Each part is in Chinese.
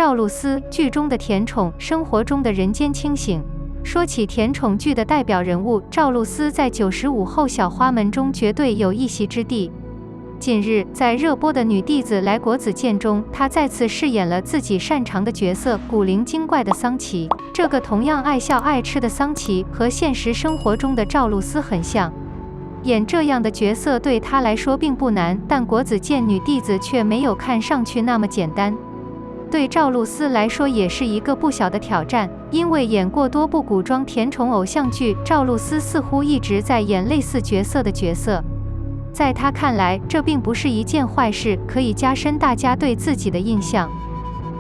赵露思，剧中的甜宠，生活中的人间清醒。说起甜宠剧的代表人物，赵露思在95后小花们中绝对有一席之地。近日，在热播的女弟子来国子监中，她再次饰演了自己擅长的角色——古灵精怪的桑琪。这个同样爱笑爱吃的桑琪，和现实生活中的赵露思很像。演这样的角色对她来说并不难，但国子监女弟子却没有看上去那么简单。对赵露思来说也是一个不小的挑战，因为演过多部古装甜宠偶像剧，赵露思似乎一直在演类似角色的角色。在她看来，这并不是一件坏事，可以加深大家对自己的印象。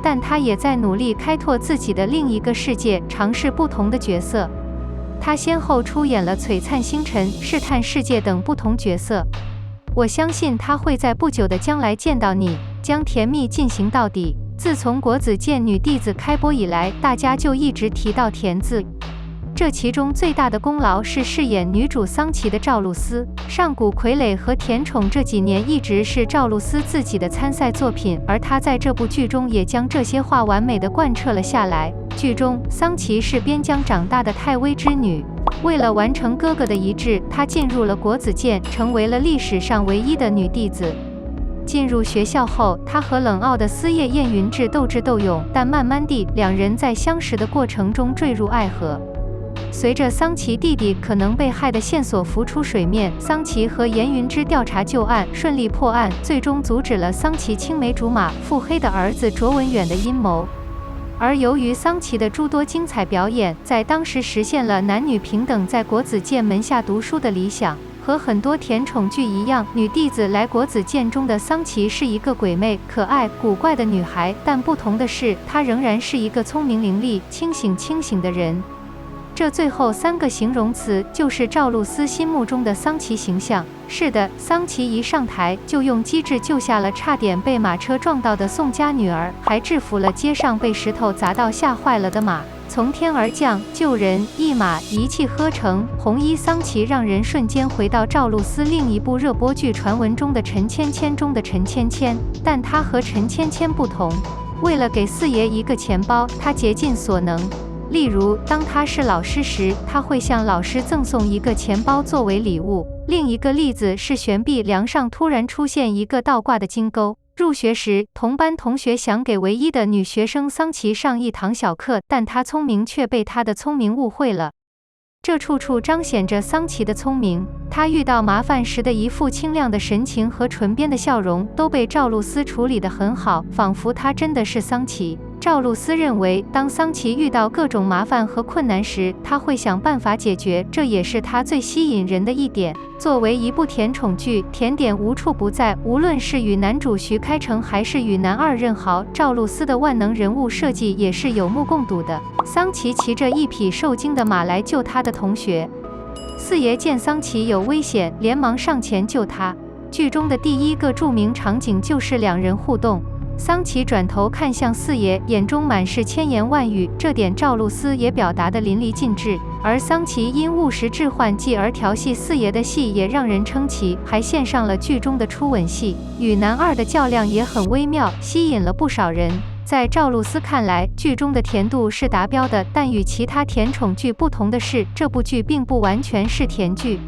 但她也在努力开拓自己的另一个世界，尝试不同的角色。她先后出演了《璀璨星辰》《试探世界》等不同角色。我相信她会在不久的将来见到你，将甜蜜进行到底。自从国子监女弟子开播以来，大家就一直提到甜字。这其中最大的功劳是饰演女主桑琪的赵露思。上古傀儡和甜宠这几年一直是赵露思自己的参赛作品，而她在这部剧中也将这些话完美的贯彻了下来。剧中，桑琪是边疆长大的太微之女，为了完成哥哥的遗志，她进入了国子监，成为了历史上唯一的女弟子。进入学校后，她和冷傲的司业燕云志斗智斗勇，但慢慢地，两人在相识的过程中坠入爱河。随着桑琪弟弟可能被害的线索浮出水面，桑琪和严云之调查旧案，顺利破案，最终阻止了桑琪青梅竹马、腹黑的儿子卓文远的阴谋。而由于桑琪的诸多精彩表演，在当时实现了男女平等，在国子监门下读书的理想。和很多甜宠剧一样，女弟子来国子监中的桑琪是一个鬼魅、可爱、古怪的女孩，但不同的是，她仍然是一个聪明伶俐、清醒的人。这最后3个形容词就是赵露思心目中的桑琪形象。是的，桑琪一上台就用机智救下了差点被马车撞到的宋家女儿，还制服了街上被石头砸到吓坏了的马。从天而降，救人，一马一气呵成，红衣桑琪让人瞬间回到赵露思另一部热播剧传闻中的陈芊芊中的陈芊芊，但她和陈芊芊不同，为了给四爷一个钱包，她竭尽所能。例如，当她是老师时，她会向老师赠送一个钱包作为礼物。另一个例子是悬臂梁上突然出现一个倒挂的金钩。入学时，同班同学想给唯一的女学生桑琪上一堂小课，但她聪明却被她的聪明误会了。这处处彰显着桑琪的聪明。她遇到麻烦时的一副清亮的神情和唇边的笑容，都被赵露思处理得很好，仿佛她真的是桑琪。赵露思认为，当桑琪遇到各种麻烦和困难时，她会想办法解决，这也是她最吸引人的一点。作为一部甜宠剧，甜点无处不在，无论是与男主徐开骋还是与男二任豪，赵露思的万能人物设计也是有目共睹的。桑琪骑着一匹受惊的马来救他的同学，四爷见桑琪有危险，连忙上前救他。剧中的第一个著名场景就是两人互动。桑琪转头看向四爷，眼中满是千言万语，这点赵露思也表达得淋漓尽致。而桑琪因误食致幻剂而调戏四爷的戏也让人称奇，还献上了剧中的初吻戏，与男二的较量也很微妙，吸引了不少人。在赵露思看来，剧中的甜度是达标的，但与其他甜宠剧不同的是，这部剧并不完全是甜剧。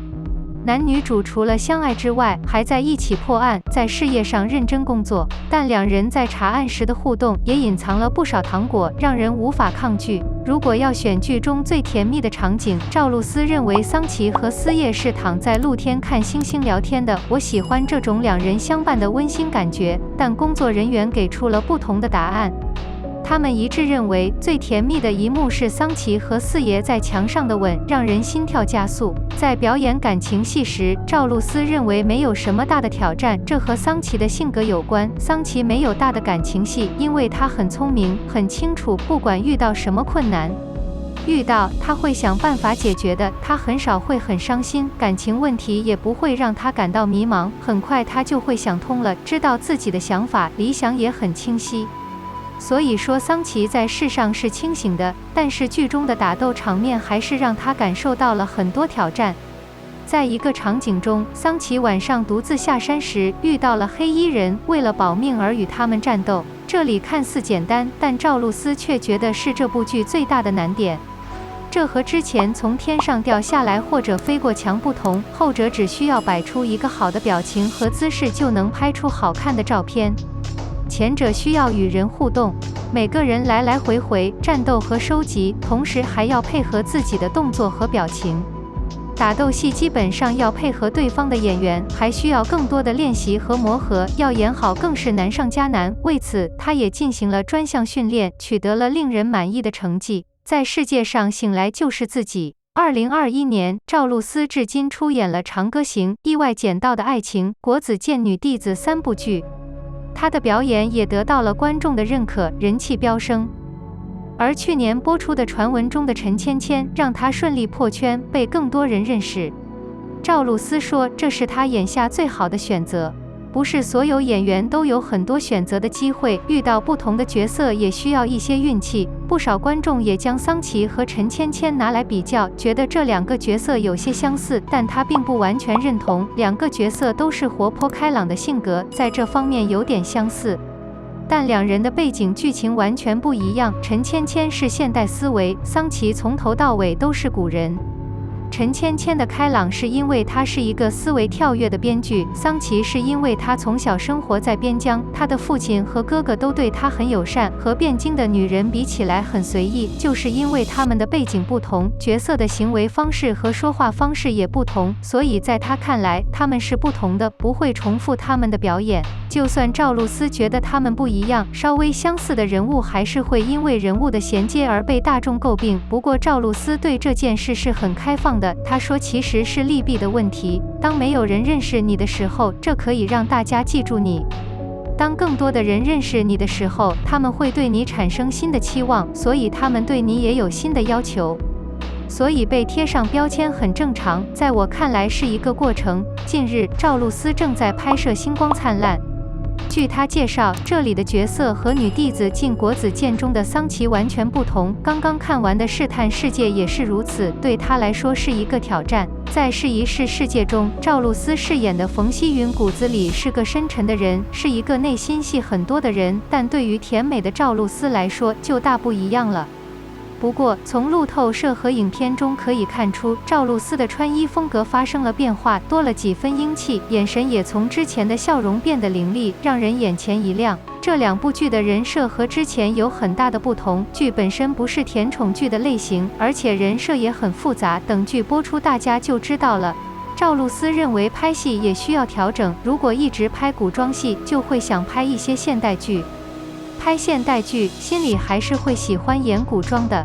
男女主除了相爱之外，还在一起破案，在事业上认真工作，但两人在查案时的互动也隐藏了不少糖果，让人无法抗拒。如果要选剧中最甜蜜的场景，赵露思认为桑琪和思叶是躺在露天看星星聊天的。我喜欢这种两人相伴的温馨感觉，但工作人员给出了不同的答案。他们一致认为，最甜蜜的一幕是桑琪和四爷在墙上的吻，让人心跳加速。在表演感情戏时，赵露思认为没有什么大的挑战，这和桑琪的性格有关。桑琪没有大的感情戏，因为她很聪明，很清楚不管遇到什么困难，他会想办法解决的。他很少会很伤心，感情问题也不会让他感到迷茫，很快他就会想通了，知道自己的想法，理想也很清晰。所以说桑琪在世上是清醒的，但是剧中的打斗场面还是让他感受到了很多挑战。在一个场景中，桑琪晚上独自下山时遇到了黑衣人，为了保命而与他们战斗。这里看似简单，但赵露思却觉得是这部剧最大的难点。这和之前从天上掉下来或者飞过墙不同，后者只需要摆出一个好的表情和姿势就能拍出好看的照片，前者需要与人互动，每个人来来回回战斗和收集，同时还要配合自己的动作和表情。打斗戏基本上要配合对方的演员，还需要更多的练习和磨合，要演好更是难上加难。为此，他也进行了专项训练，取得了令人满意的成绩。在世界上醒来就是自己。2021年，赵露思至今出演了《长歌行》、《意外捡到的爱情》、《国子监女弟子》3部剧，她的表演也得到了观众的认可，人气飙升。而去年播出的传闻中的陈芊芊，让她顺利破圈，被更多人认识。赵露思说，这是她眼下最好的选择。不是所有演员都有很多选择的机会，遇到不同的角色也需要一些运气。不少观众也将桑琪和陈芊芊拿来比较，觉得这2个角色有些相似，但他并不完全认同。2个角色都是活泼开朗的性格，在这方面有点相似，但2人的背景剧情完全不一样。陈芊芊是现代思维，桑琪从头到尾都是古人。陈芊芊的开朗是因为她是一个思维跳跃的编剧，桑琪是因为她从小生活在边疆，她的父亲和哥哥都对她很友善，和汴京的女人比起来很随意，就是因为他们的背景不同，角色的行为方式和说话方式也不同，所以在她看来他们是不同的，不会重复他们的表演。就算赵露思觉得他们不一样，稍微相似的人物还是会因为人物的衔接而被大众诟病。不过赵露思对这件事是很开放的，她说其实是利弊的问题。当没有人认识你的时候，这可以让大家记住你；当更多的人认识你的时候，他们会对你产生新的期望，所以他们对你也有新的要求。所以被贴上标签很正常，在我看来是一个过程。近日，赵露思正在拍摄《星光灿烂》。据他介绍，这里的角色和女弟子进国子监中的桑琪完全不同。刚刚看完的《试探世界》也是如此，对他来说是一个挑战。在试一试世界中，赵露思饰演的冯曦云骨子里是个深沉的人，是一个内心戏很多的人，但对于甜美的赵露思来说就大不一样了。不过，从路透社和影片中可以看出，赵露思的穿衣风格发生了变化，多了几分英气，眼神也从之前的笑容变得凌厉，让人眼前一亮。这2部剧的人设和之前有很大的不同，剧本身不是甜宠剧的类型，而且人设也很复杂，等剧播出大家就知道了。赵露思认为拍戏也需要调整，如果一直拍古装戏，就会想拍一些现代剧。拍现代剧，心里还是会喜欢演古装的。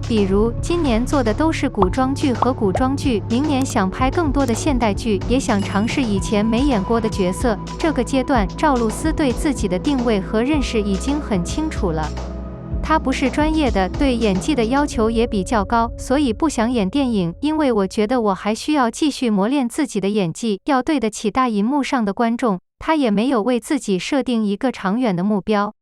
比如今年做的都是古装剧和古装剧，明年想拍更多的现代剧，也想尝试以前没演过的角色。这个阶段，赵露思对自己的定位和认识已经很清楚了。她不是专业的，对演技的要求也比较高，所以不想演电影，因为我觉得我还需要继续磨练自己的演技，要对得起大银幕上的观众。她也没有为自己设定一个长远的目标。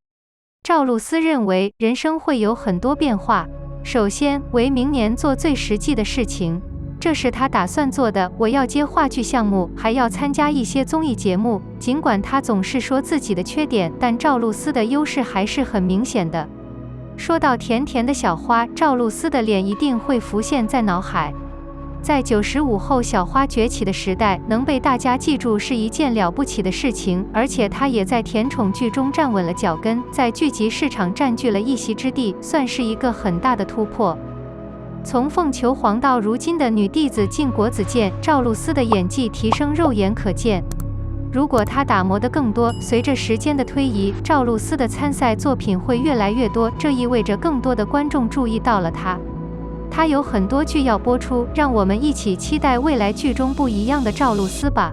赵露思认为，人生会有很多变化。首先，为明年做最实际的事情，这是他打算做的。我要接话剧项目，还要参加一些综艺节目。尽管他总是说自己的缺点，但赵露思的优势还是很明显的。说到甜甜的小花，赵露思的脸一定会浮现在脑海。在95后小花崛起的时代，能被大家记住是一件了不起的事情，而且她也在甜宠剧中站稳了脚跟，在剧集市场占据了一席之地，算是一个很大的突破。从凤求凰到如今的女弟子进国子监，赵露思的演技提升肉眼可见。如果她打磨得更多，随着时间的推移，赵露思的参赛作品会越来越多，这意味着更多的观众注意到了她。她有很多剧要播出，让我们一起期待未来剧中不一样的赵露思吧。